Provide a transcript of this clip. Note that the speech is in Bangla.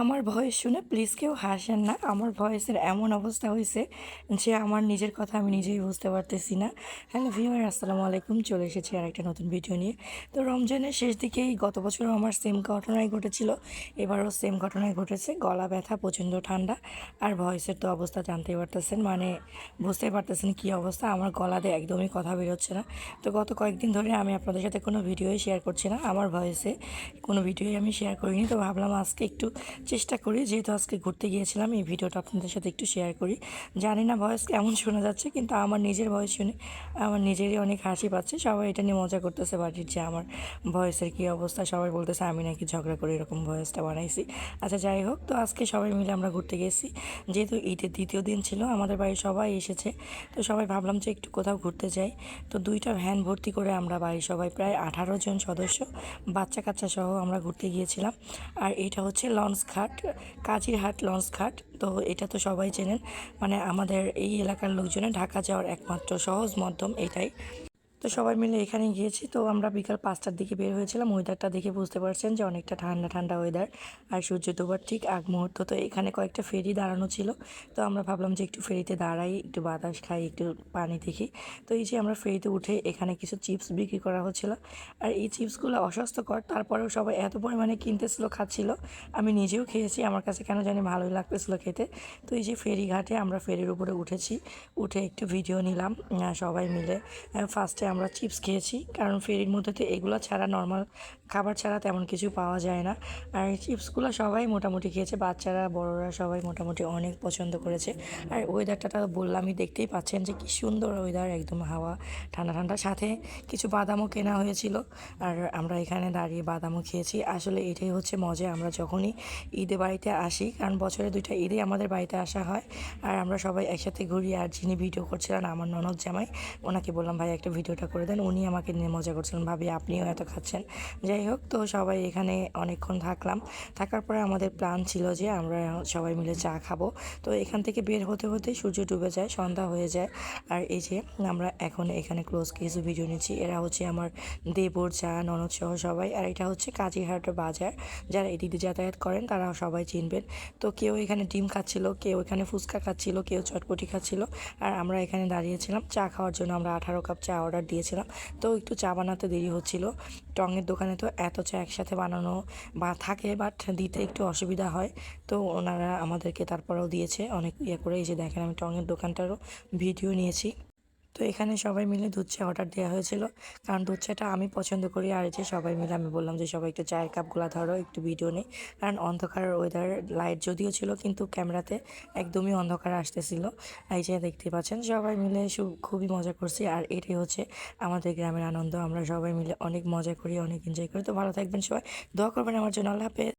আমার ভয়েস শুনে প্লিজ কেউ হাসেন না। আমার ভয়েসের এমন অবস্থা হইছে যে আমার নিজের কথা আমি নিজেই বুঝতে পারতেছি না। হ্যালো ভিউয়ার, আসসালামু আলাইকুম। চলে এসেছি আরেকটা নতুন ভিডিও নিয়ে। তো রমজানের শেষ দিকেই গত বছরও আমার সেম ঘটনাই ঘটেছিল। এবারও সেম ঘটনাই ঘটেছে। গলা ব্যথা, প্রচণ্ড ঠান্ডা আর ভয়েসের তো অবস্থা জানতেই পারতেছেন। মানে বুঝতেই পারতেছেন কী অবস্থা। আমার গলাতে একদমই কথা বেরোচ্ছে না। তো গত কয়েকদিন ধরে আমি আপনাদের সাথে কোনো ভিডিওই শেয়ার করছি না। আমার ভয়েসে কোনো ভিডিওই আমি শেয়ার করিনি। তো ভাবলাম আজকে একটু চেষ্টা করি, যেহেতু আজকে ঘুরতে গিয়েছিলাম, এই ভিডিওটা আপনাদের সাথে একটু শেয়ার করি। জানি না ভয়েস কেমন শোনা যাচ্ছে, কিন্তু আমার নিজের ভয়েস শুনে আমার নিজেরই অনেক হাসি পাচ্ছে। সবাই এটা নিয়ে মজা করতেছে বাড়ির, যে আমার ভয়েসের কী অবস্থা। সবাই বলতেছে আমি নাকি ঝগড়া করে এরকম ভয়েসটা বানাইছি। আচ্ছা যাই হোক, তো আজকে সবাই মিলে আমরা ঘুরতে গেছি। যেহেতু ঈদের দ্বিতীয় দিন ছিল, আমাদের বাড়ির সবাই এসেছে। তো সবাই ভাবলাম যে একটু কোথাও ঘুরতে যাই। তো দুইটা ভ্যান ভর্তি করে আমরা বাড়ির সবাই প্রায় 18 জন সদস্য, বাচ্চা কাচ্চা সহ আমরা ঘুরতে গিয়েছিলাম। আর এটা হচ্ছে লঞ্চ ঘাট, কাজিরহাট লঞ্চ ঘাট। তো এটা তো সবাই চেনেন, মানে আমাদের এই এলাকার লোকজনের ঢাকা যাওয়ার একমাত্র সহজ মাধ্যম এটাই। তো সবাই মিলে এখানে গিয়েছি। তো আমরা বিকাল 5টার দিকে বের হয়েছিলাম। ওয়েদারটা দেখে বুঝতে পারছেন যে অনেকটা ঠান্ডা ঠান্ডা ওয়েদার, আর সূর্য ডোবার ঠিক আগ মুহূর্ত। তো এখানে কয়েকটা ফেরি দাঁড়ানো ছিল। তো আমরা ভাবলাম যে একটু ফেরিতে দাঁড়াই, একটু বাতাস খাই, একটু পানি দেখি। তো এই যে আমরা ফেরিতে উঠে, এখানে কিছু চিপস বিক্রি করা হচ্ছিল। আর এই চিপসগুলো অস্বাস্থ্যকর, তারপরেও সবাই এত পরিমাণে কিনতেছিল, খাচ্ছিল। আমি নিজেও খেয়েছি, আমার কাছে কেন জানি ভালোই লাগতেছিল খেতে। তো এই যে ফেরিঘাটে আমরা ফেরির উপরে উঠেছি, উঠে একটু ভিডিও নিলাম সবাই মিলে। ফার্স্টে আমরা চিপস খেয়েছি, কারণ ফেরির মধ্যে তো এগুলো ছাড়া, নর্মাল খাবার ছাড়া তেমন কিছু পাওয়া যায় না। আর এই চিপসগুলো সবাই মোটামুটি খেয়েছে, বাচ্চারা বড়রা সবাই মোটামুটি অনেক পছন্দ করেছে। আর ওয়েদারটা তো বললামই, দেখতেই পাচ্ছেন যে কী সুন্দর ওয়েদার, একদম হাওয়া ঠান্ডা ঠান্ডা, সাথে কিছু বাদামও কেনা হয়েছিল। আর আমরা এখানে দাঁড়িয়ে বাদামও খেয়েছি। আসলে এটাই হচ্ছে মজা, আমরা যখনই ঈদে বাড়িতে আসি, কারণ বছরে 2টা ঈদে আমাদের বাড়িতে আসা হয়। আর আমরা সবাই একসাথে ঘুরি। আর যিনি ভিডিও করছিলেন আমার ননদ জামাই, ওনাকে বললাম ভাই একটা ভিডিওটা করে দেন। উনি আমাকে নিয়ে মজা করছিলেন, ভাবি আপনিও এত খাচ্ছেন। যাই হোক, তো সবাই এখানে অনেকক্ষণ থাকলাম। থাকার পরে আমাদের প্ল্যান ছিল যে আমরা সবাই মিলে চা খাবো। তো এখান থেকে বের হতে হতেই সূর্য ডুবে যায়, সন্ধ্যা হয়ে যায়। আর এই যে আমরা এখন এখানে ক্লোজ কিছু ভিডিও নিচ্ছি। এরা হচ্ছে আমার দেবর, চা, ননদ সহ সবাই। আর এটা হচ্ছে কাজীহাট বাজার। যারা এদিকে যাতায়াত করেন তারা সবাই চিনবেন। তো কেউ এখানে ডিম খাচ্ছিল, কেউ এখানে ফুচকা খাচ্ছিল, কেউ চটপটি খাচ্ছিল। আর আমরা এখানে দাঁড়িয়েছিলাম চা খাওয়ার জন্য। আমরা 18 কাপ চা অর্ডার দিয়েছিলাম। তো একটু চা বানাতে দেরি হচ্ছিল। টঙের দোকানে তো এত চা একসাথে বানানো বা থাকে, বাট দিতে একটু অসুবিধা হয়। তো ওনারা আমাদেরকে তারপরেও দিয়েছে অনেক ইয়ে করে। এই যে দেখেন, আমি টঙের দোকানটারও ভিডিও নিয়েছি। তো এখানে সবাই মিলে দুধ চা অর্ডার দেওয়া হয়েছিল, কারণ দুধ চাটা আমি পছন্দ করি। আর এই যে সবাই মিলে আমি বললাম যে সবাই একটু চায়ের কাপগুলো ধরো, একটু ভিডিও নেই। কারণ অন্ধকার ওয়েদার, লাইট যদিও ছিল কিন্তু ক্যামেরাতে একদমই অন্ধকার আসতেছিল। এই যে দেখতে পাচ্ছেন, সবাই মিলে খুবই মজা করছি। আর এটাই হচ্ছে আমাদের গ্রামের আনন্দ। আমরা সবাই মিলে অনেক মজা করি, অনেক এনজয় করি। তো ভালো থাকবেন সবাই, দোয়া করবেন আমার জন্য। আল্লাহ হাফেজ।